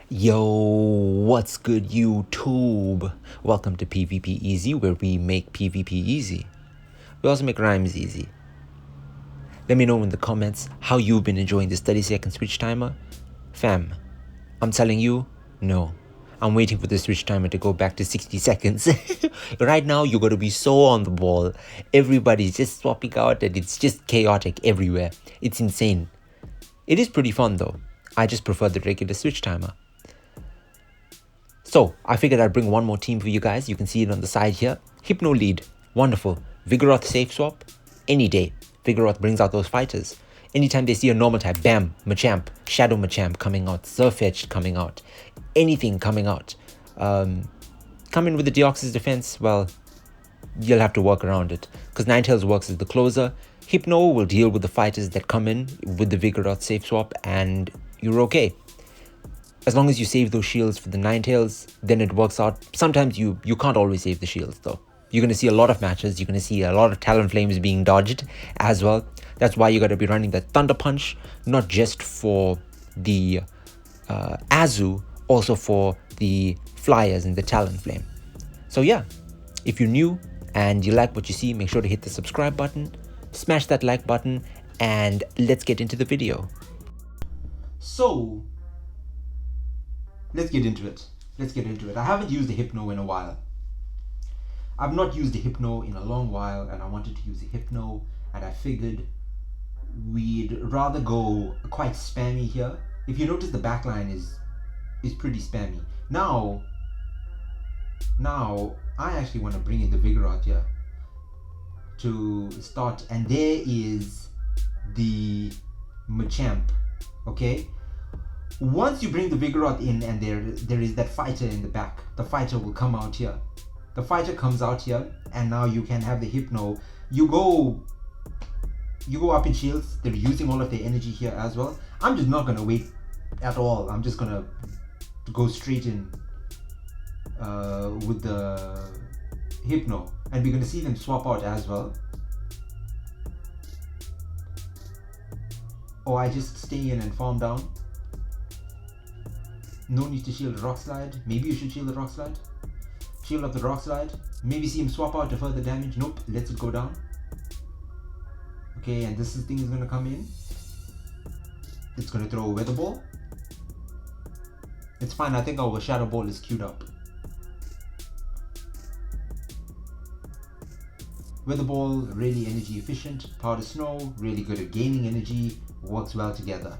Yo, what's good YouTube? Welcome to PvP Easy, where we make PvP easy. We also make rhymes easy. Let me know in the comments how you've been enjoying this 30-second switch timer. Fam, I'm telling you, no. I'm waiting for the switch timer to go back to 60 seconds. Right now, you're going to be so on the ball. Everybody's just swapping out and it's just chaotic everywhere. It's insane. It is pretty fun though. I just prefer the regular switch timer. So, I figured I'd bring one more team for you guys. You can see it on the side here. Hypno lead. Wonderful. Vigoroth safe swap. Any day. Vigoroth brings out those fighters. Anytime they see a normal type, bam, Machamp, Shadow Machamp coming out, Surfetch'd coming out, anything coming out. Come in with the Deoxys defense, well, you'll have to work around it. Because Ninetails works as the closer. Hypno will deal with the fighters that come in with the Vigoroth safe swap, and you're okay. As long as you save those shields for the Ninetails, then it works out. Sometimes you can't always save the shields though. You're going to see a lot of matches. You're going to see a lot of Talonflames being dodged as well. That's why you got to be running the Thunder Punch, not just for the Azu, also for the Flyers and the Talonflame. So yeah, if you're new and you like what you see, make sure to hit the subscribe button, smash that like button, and let's get into the video. So, let's get into it. I haven't used the Hypno in a while. I've not used the Hypno in a long while, and I wanted to use the Hypno, and I figured we'd rather go quite spammy here. If you notice, the backline is pretty spammy. Now I actually want to bring in the Vigoroth here to start, and there is the Machamp, okay? Once you bring the Vigoroth in and there is that fighter in the back, the fighter will come out here. The fighter comes out here, and now you can have the Hypno. You go up in shields. They're using all of their energy here as well. I'm just not gonna wait at all. I'm just gonna go straight in with the Hypno, and we're gonna see them swap out as well. Or I just stay in and farm down. No need to shield the Rock Slide. Maybe you should shield the Rock Slide. Shield up the Rock Slide. Maybe see him swap out to further damage. Nope, lets it go down. Okay, and this thing is going to come in. It's going to throw a Weather Ball. It's fine, I think our Shadow Ball is queued up. Weather Ball, really energy efficient. Powder Snow, really good at gaining energy. Works well together.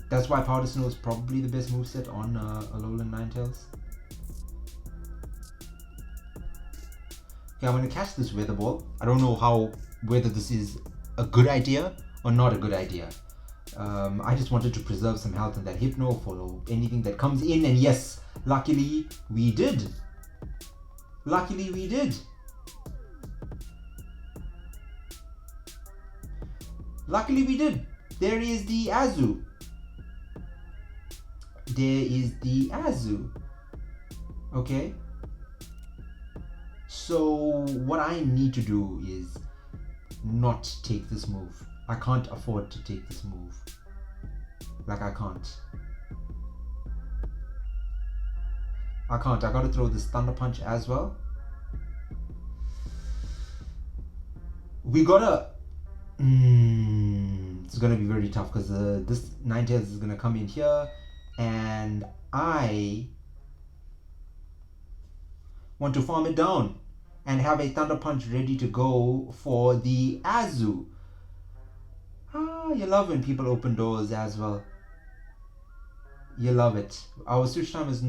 That's why Powder Snow is probably the best moveset on Alolan Ninetails. Okay, I'm going to catch this Weather Ball. I don't know whether this is a good idea or not a good idea. I just wanted to preserve some health in that Hypno for anything that comes in, and yes, luckily we did. Luckily we did. Luckily we did. There is the Azu. Okay, so what I need to do is not take this move. I can't afford to take this move. Like, I can't. I gotta throw this Thunder Punch as well. We gotta it's gonna be very tough because this Ninetails is gonna come in here, and I want to farm it down and have a Thunder Punch ready to go for the Azu. You love when people open doors as well. You love it. Our switch time is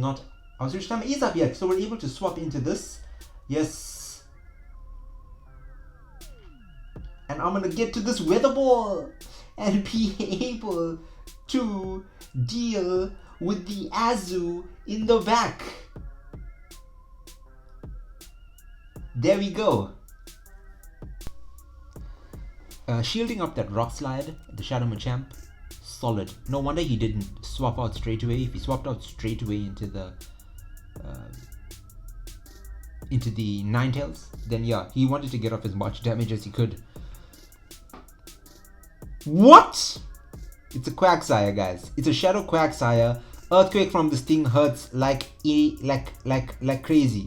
up yet, so we're able to swap into this. Yes. And I'm gonna get to this Weather Ball and be able to deal with the Azu in the back. There we go. Shielding up that Rock Slide, the Shadow Machamp, solid. No wonder he didn't swap out straight away. If he swapped out straight away into the Ninetails, then yeah, he wanted to get off as much damage as he could. What? It's a Quagsire, guys. It's a Shadow Quagsire. Earthquake from this thing hurts like crazy.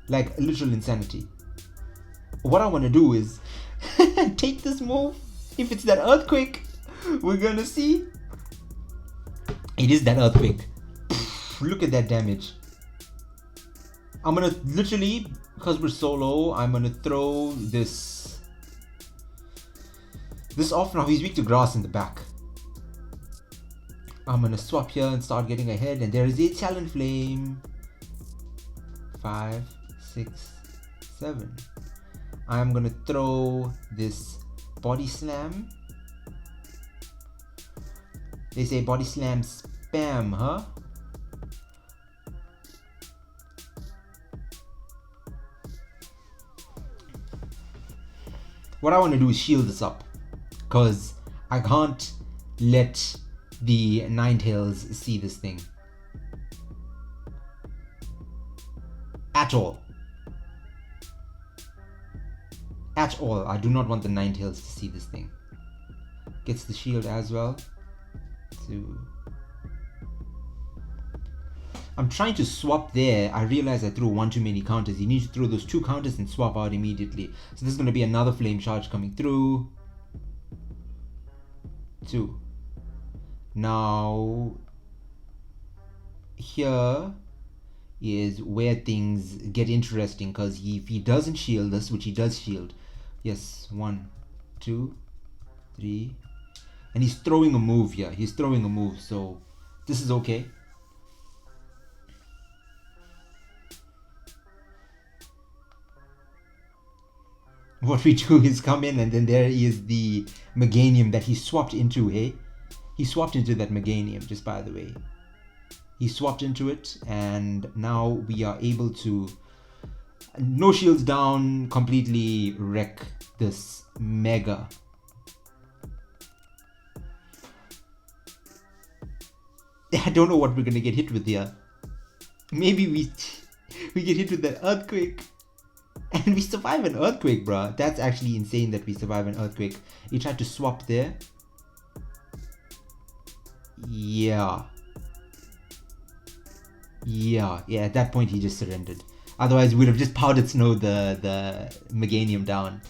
Like literal insanity. What I want to do is take this move. If it's that Earthquake, we're gonna see. It is that Earthquake. Look at that damage. I'm gonna literally, because we're solo, I'm gonna throw this off. Now he's weak to grass in the back. I'm gonna swap here and start getting ahead, and there is a Talon Flame. 5, 6, 7. I'm gonna throw this Body Slam. They say Body Slam spam, huh? What I want to do is shield this up, because I can't let the Ninetails see this thing at all. At all. I do not want the Ninetails to see this thing. Gets the shield as well. I'm trying to swap there. I realize I threw one too many counters. You need to throw those 2 counters and swap out immediately. So this is going to be another flame charge coming through. 2. Now here is where things get interesting, because if he doesn't shield this, which he does shield, yes, 1, 2, 3, and he's throwing a move here. He's throwing a move, so this is okay. What we do is come in, and then there is the Meganium that he swapped into, hey? He swapped into that Meganium, just by the way. He swapped into it, and now we are able to, no shields down, completely wreck this Mega. I don't know what we're gonna get hit with here. Maybe we get hit with that Earthquake. And we survive an Earthquake, bruh. That's actually insane that we survive an Earthquake. He tried to swap there. Yeah, at that point he just surrendered. Otherwise we would have just powdered snow the Meganium down.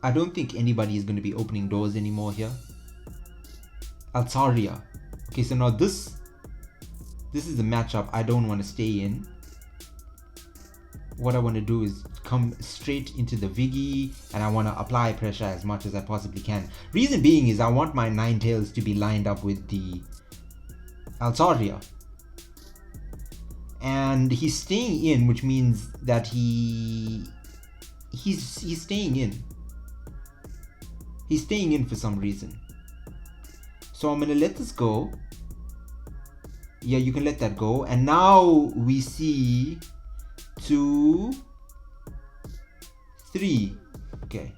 I don't think anybody is going to be opening doors anymore here. Altaria. Okay, so now this is a matchup I don't want to stay in. What I want to do is come straight into the Viggy, and I want to apply pressure as much as I possibly can. Reason being is I want my Ninetails to be lined up with the Altaria. And he's staying in, which means that he's staying in. He's staying in for some reason. So I'm gonna let this go. Yeah, you can let that go. And now we see 2, 3. Okay.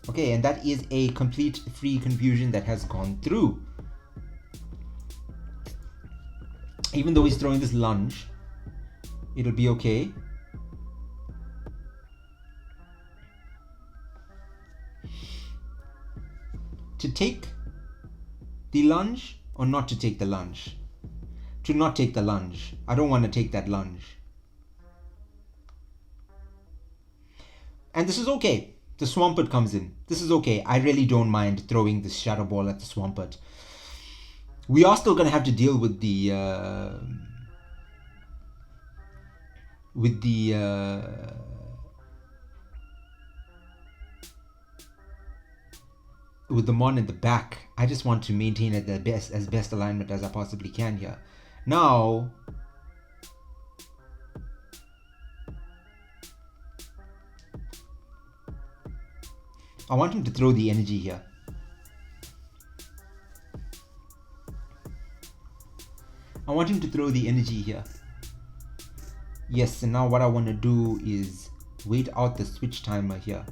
Okay, and that is a complete free confusion that has gone through. Even though he's throwing this lunge, it'll be okay. To take the lunge or not to take the lunge? To not take the lunge. I don't want to take that lunge. And this is okay. The Swampert comes in. This is okay. I really don't mind throwing this Shadow Ball at the Swampert. We are still going to have to deal with the Mon in the back. I just want to maintain it as best alignment as I possibly can here. Now I want him to throw the energy here. I want him to throw the energy here. Yes, and now what I want to do is wait out the switch timer here.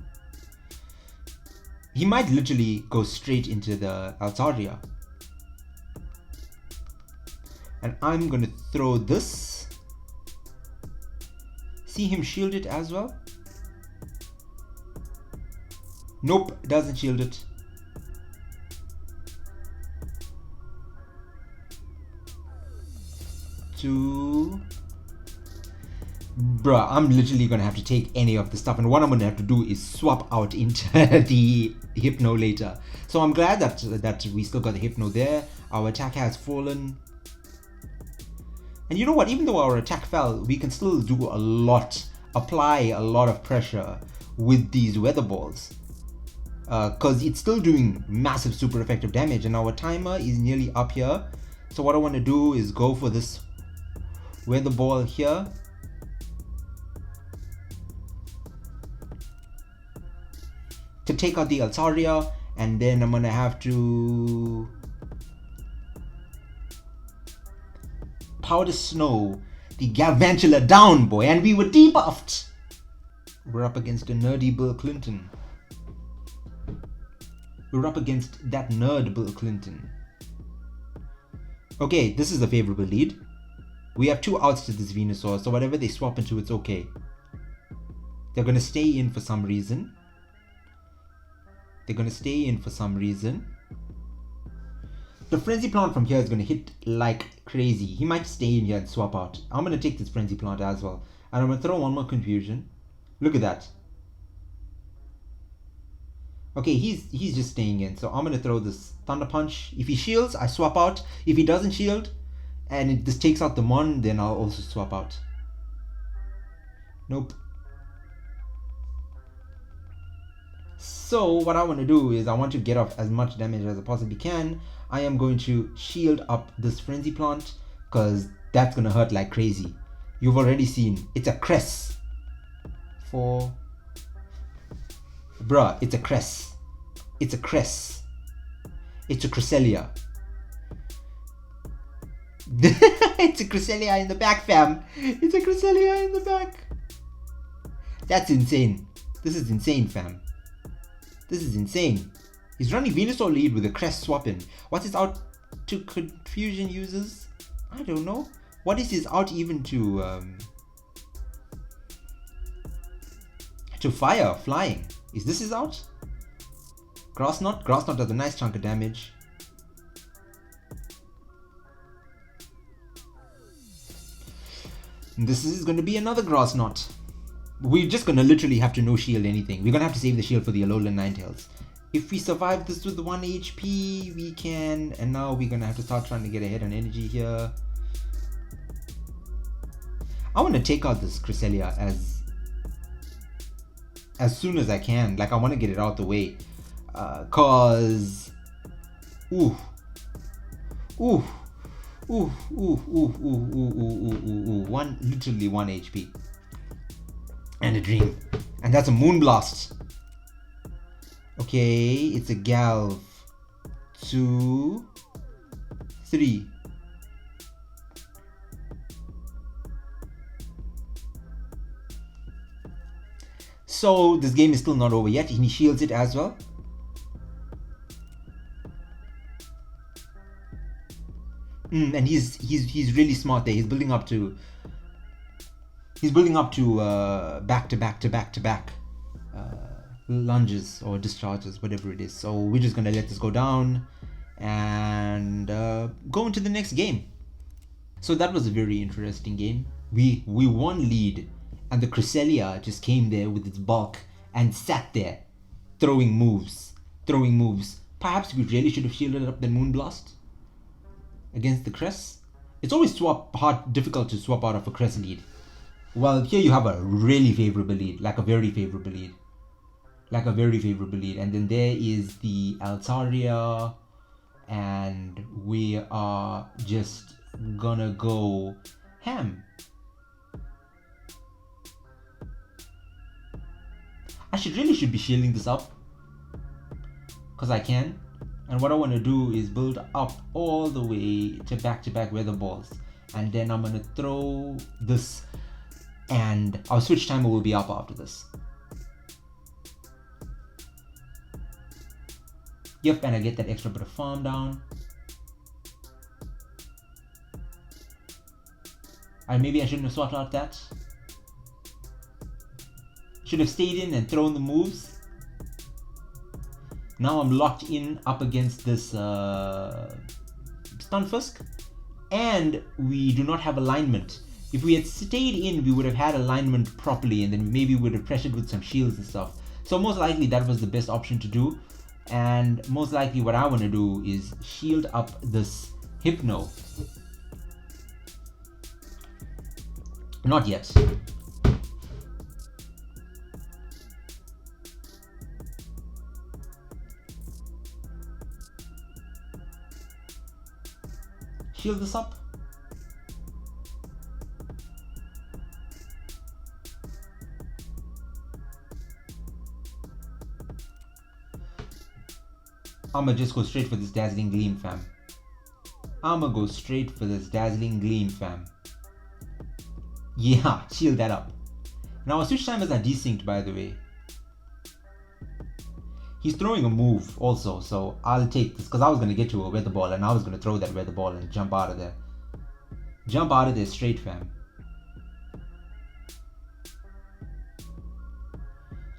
He might literally go straight into the Altaria. And I'm going to throw this. See him shield it as well? Nope, doesn't shield it. Two. Bruh, I'm literally gonna have to take any of the stuff, and what I'm gonna have to do is swap out into the Hypno later. So I'm glad that we still got the Hypno there. Our attack has fallen. And you know what, even though our attack fell, we can still do a lot, apply a lot of pressure with these weather balls. Because it's still doing massive super effective damage, and our timer is nearly up here. So what I want to do is go for this weather ball here. To take out the Altaria, and then I'm gonna have to Powder Snow the Galvantula down, boy, and we were debuffed. We're up against a nerdy Bill Clinton. We're up against that nerd Bill Clinton. Okay, this is a favorable lead. We have 2 outs to this Venusaur, so whatever they swap into, it's okay. They're gonna stay in for some reason. They're gonna stay in for some reason. The Frenzy Plant from here is gonna hit like crazy. He might stay in here and swap out. I'm gonna take this Frenzy Plant as well. And I'm gonna throw one more Confusion. Look at that. Okay, he's just staying in. So I'm gonna throw this Thunder Punch. If he shields, I swap out. If he doesn't shield, and this takes out the Mon, then I'll also swap out. Nope. So what I want to do is I want to get off as much damage as I possibly can. I am going to shield up this Frenzy Plant because that's going to hurt like crazy. You've already seen. It's a Cress. Bruh, it's a Cress. It's a Cress. It's a Cresselia. It's a Cresselia in the back, fam. It's a Cresselia in the back. That's insane. This is insane, fam. This is insane. He's running Venusaur lead with a Crest swap in. What's his out to Confusion uses? I don't know. What is his out even to Fire, Flying? Is this his out? Grass Knot? Grass Knot does a nice chunk of damage. And this is going to be another Grass Knot. We're just going to literally have to no shield anything. We're going to have to save the shield for the Alolan Ninetails. If we survive this with 1 HP, we can. And now we're going to have to start trying to get ahead on energy here. I want to take out this Cresselia as soon as I can. Like, I want to get it out the way. Cause... Ooh. Ooh. Ooh, ooh, ooh, ooh, ooh, ooh, ooh, ooh. Literally 1 HP. And a Dream. And that's a Moonblast. Okay, it's a Galv. 2, 3. So this game is still not over yet. He shields it as well. And he's really smart there. He's building up to back to back lunges or discharges, whatever it is. So we're just gonna let this go down and go into the next game. So that was a very interesting game. We won lead, and the Cresselia just came there with its bulk and sat there throwing moves. Perhaps we really should have shielded up the Moonblast against the Cress. It's always difficult to swap out of a Cress lead. Well, here you have a really favorable lead, like a very favorable lead. And then there is the Altaria, and we are just gonna go ham. I should be shielding this up because I can. And what I want to do is build up all the way to back weather balls. And then I'm going to throw this, and our switch timer will be up after this. Yep, and I get that extra bit of farm down. Maybe I shouldn't have swapped out that. Should have stayed in and thrown the moves. Now I'm locked in up against this Stunfisk. And we do not have alignment. If we had stayed in, we would have had alignment properly, and then maybe we would have pressured with some shields and stuff. So most likely that was the best option to do. And most likely what I want to do is shield up this Hypno. Not yet. Shield this up. I'ma just go straight for this Dazzling Gleam, fam. I'ma go straight for this Dazzling Gleam, fam. Yeah, shield that up. Now our switch timers are desynced, by the way. He's throwing a move also, so I'll take this because I was going to get to a weather ball and I was going to throw that weather ball and jump out of there. Jump out of there straight, fam.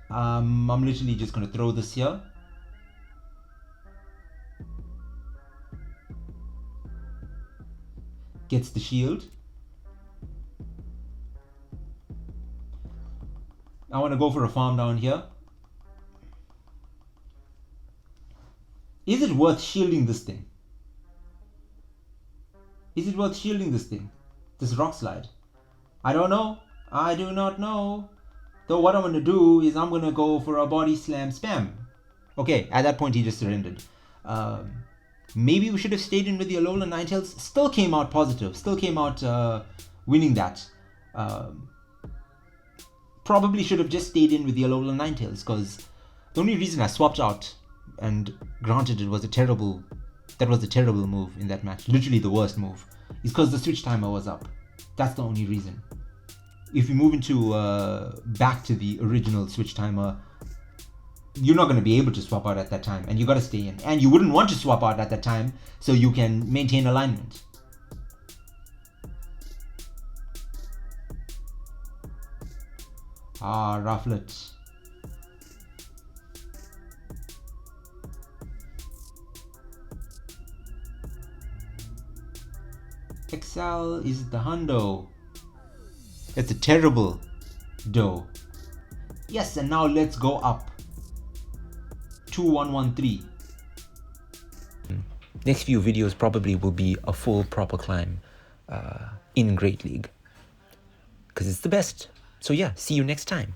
I'm literally just going to throw this here. Gets the shield. I want to go for a farm down here. Is it worth shielding this thing? Is it worth shielding this thing? This rock slide? I don't know. I do not know. Though what I'm going to do is I'm going to go for a body slam spam. Okay, at that point he just surrendered. Maybe we should have stayed in with the Alolan Ninetails. Still came out positive. Still came out winning that. Probably should have just stayed in with the Alolan Ninetails, because the only reason I swapped out, and granted it was a terrible move in that match, literally the worst move, is because the switch timer was up. That's the only reason. If we move into back to the original switch timer, you're not going to be able to swap out at that time, and you got to stay in, and you wouldn't want to swap out at that time so you can maintain alignment. Rufflet. Excel is the hundo. It's a terrible dough. Yes, and now let's go up. 2113. Next few videos probably will be a full proper climb in Great League, because it's the best. So yeah, see you next time.